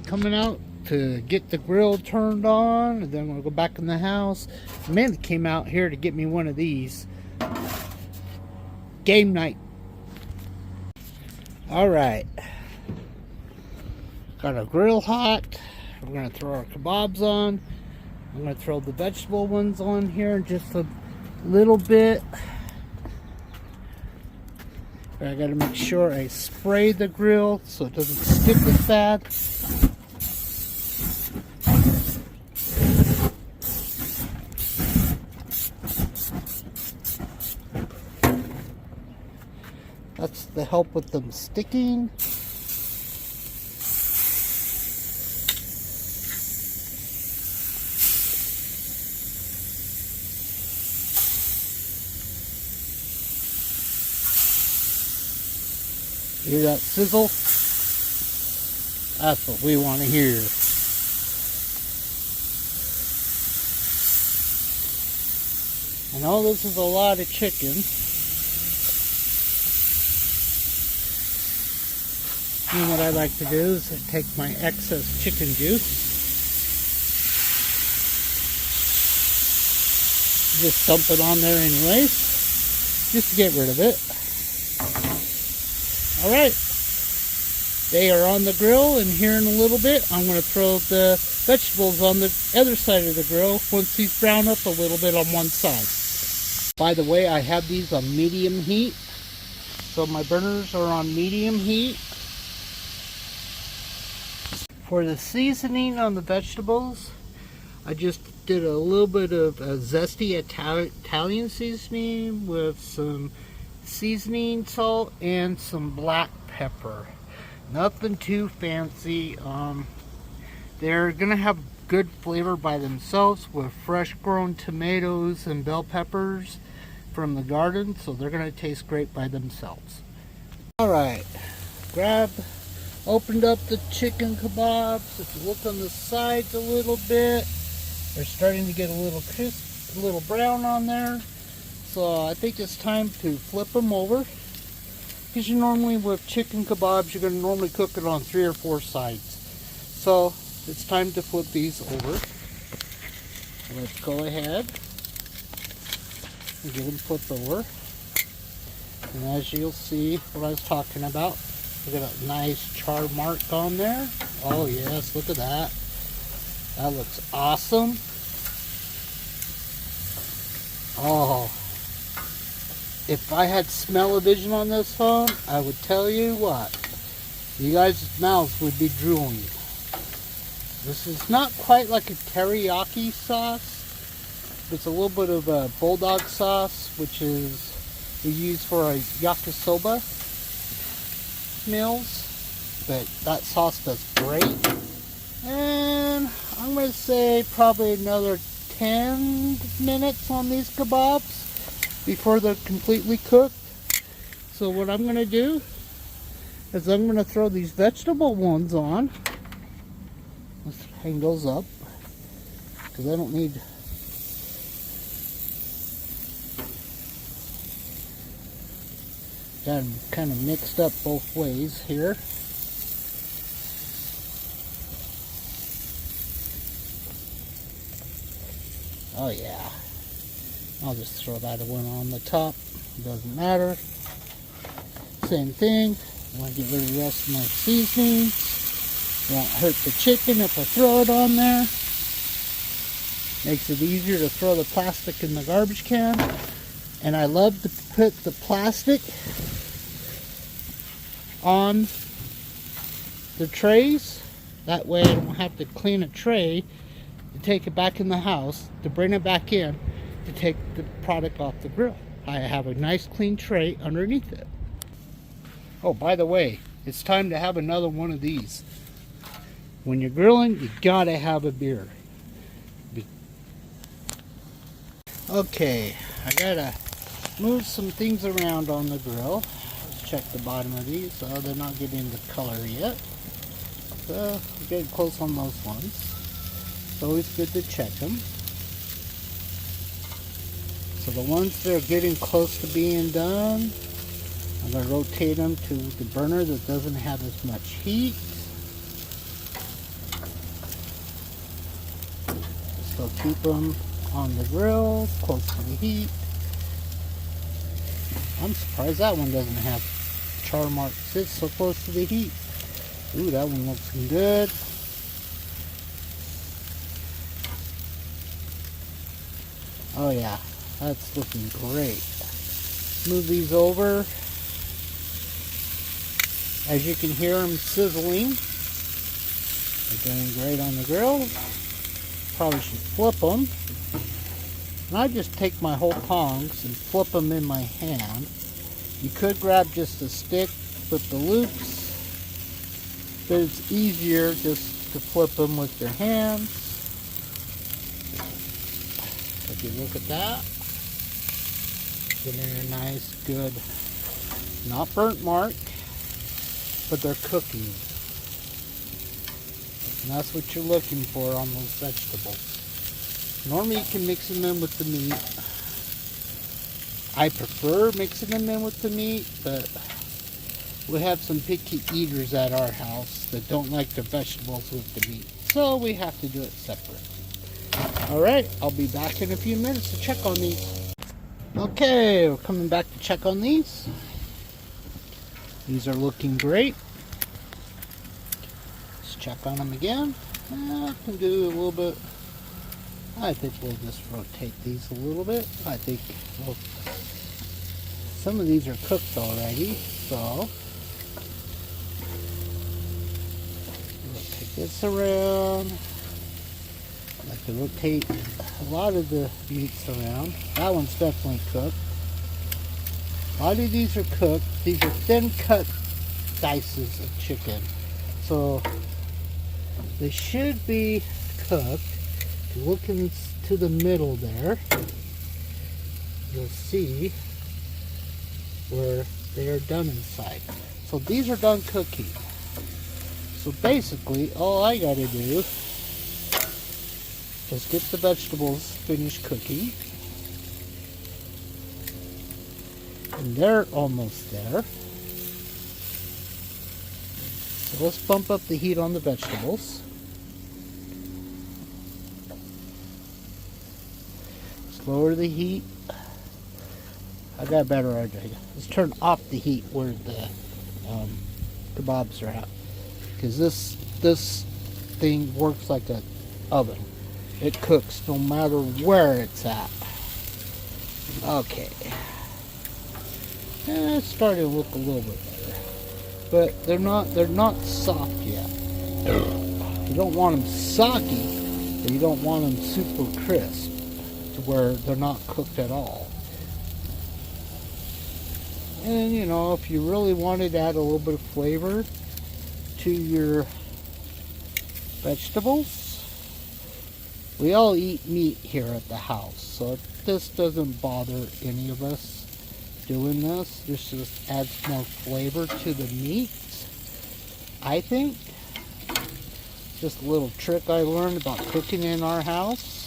Coming out to get the grill turned on, and then I'm gonna go back in the house. Amanda came out here to get me one of these. Game night. Alright. Got our grill hot. We're gonna throw our kabobs on. I'm gonna throw the vegetable ones on here in just a little bit. But I gotta make sure I spray the grill so it doesn't stick as bad. That's to help with them sticking. Hear that sizzle? That's what we want to hear. I know this is a lot of chicken. And what I like to do is I take my excess chicken juice, just dump it on there anyways, just to get rid of it. Alright, they are on the grill, and here in a little bit I'm going to throw the vegetables on the other side of the grill once these brown up a little bit on one side. By the way, I have these on medium heat, so my burners are on medium heat. For the seasoning on the vegetables, I just did a little bit of a zesty Italian seasoning with some seasoning salt and some black pepper. Nothing too fancy. They're gonna have good flavor by themselves with fresh grown tomatoes and bell peppers from the garden, so they're gonna taste great by themselves. Alright, opened up the chicken kabobs. If you look on the sides a little bit, they're starting to get a little crisp, a little brown on there. So I think it's time to flip them over. Because you normally, with chicken kebabs, you're going to normally cook it on 3 or 4 sides. So it's time to flip these over. Let's go ahead and get them flipped over. And as you'll see what I was talking about, we got a nice char mark on there. Oh yes, look at that. That looks awesome. Oh, if I had smell-o-vision on this phone, I would tell you what, you guys' mouths would be drooling. This is not quite like a teriyaki sauce. It's a little bit of a bulldog sauce, which is we use for a yakisoba meals, but that sauce does great. And I'm going to say probably another 10 minutes on these kebabs before they're completely cooked. So what I'm going to do is I'm going to throw these vegetable ones on. Let's hang those up because I don't need got them kind of mixed up both ways here. Oh yeah, I'll just throw that one on the top, doesn't matter. Same thing, I want to get rid of the rest of my seasonings. Won't hurt the chicken if I throw it on there. Makes it easier to throw the plastic in the garbage can. And I love to put the plastic on the trays. That way I don't have to clean a tray to take it back in the house, to bring it back in, to take the product off the grill. I have a nice clean tray underneath it. Oh, by the way, it's time to have another one of these. When you're grilling, you gotta have a beer. Okay, I gotta move some things around on the grill. Let's check the bottom of these. Oh, they're not getting the color yet. So, we're getting close on those ones. It's always good to check them. So the ones that are getting close to being done, I'm going to rotate them to the burner that doesn't have as much heat. So keep them on the grill, close to the heat. I'm surprised that one doesn't have char marks. It's so close to the heat. Ooh, that one looks good. Oh yeah, that's looking great. Move these over. As you can hear them sizzling. They're doing great on the grill. Probably should flip them. And I just take my whole tongs and flip them in my hand. You could grab just a stick, flip the loops, but it's easier just to flip them with your hands. If you look at that, getting a nice, good, not burnt mark, but they're cooking. And that's what you're looking for on those vegetables. Normally you can mix them in with the meat. I prefer mixing them in with the meat, but we have some picky eaters at our house that don't like the vegetables with the meat. So we have to do it separate. Alright, I'll be back in a few minutes to check on these. Okay, we're coming back to check on these. These are looking great. Let's check on them again. I can do a little bit. I think we'll just rotate these a little bit. I think some of these are cooked already, so rotate this around. I like to rotate a lot of the meats around. That one's definitely cooked. A lot of these are cooked. These are thin cut dices of chicken, so they should be cooked. If you look into the middle there, you'll see where they are done inside. So these are done cooking. So basically, all I gotta do is get the vegetables finished cooking. And they're almost there. So let's bump up the heat on the vegetables. Let's lower the heat. I got a better idea. Let's turn off the heat where the kabobs are at. Because this thing works like an oven. It cooks no matter where it's at. Okay. It's starting to look a little bit better. But they're not soft yet. You don't want them soggy, but you don't want them super crisp to where they're not cooked at all. And you know, if you really wanted to add a little bit of flavor to your vegetables, we all eat meat here at the house, so this doesn't bother any of us doing this. This just adds more flavor to the meat, I think. Just a little trick I learned about cooking in our house.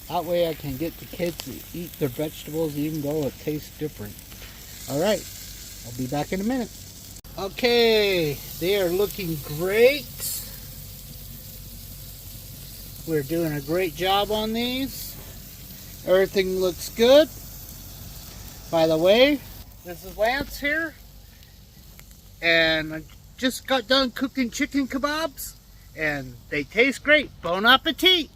That way I can get the kids to eat their vegetables even though it tastes different. Alright, I'll be back in a minute. Okay, they are looking great. We're doing a great job on these. Everything looks good. By the way, this is Lance here. And I just got done cooking chicken kabobs. And they taste great. Bon appetit!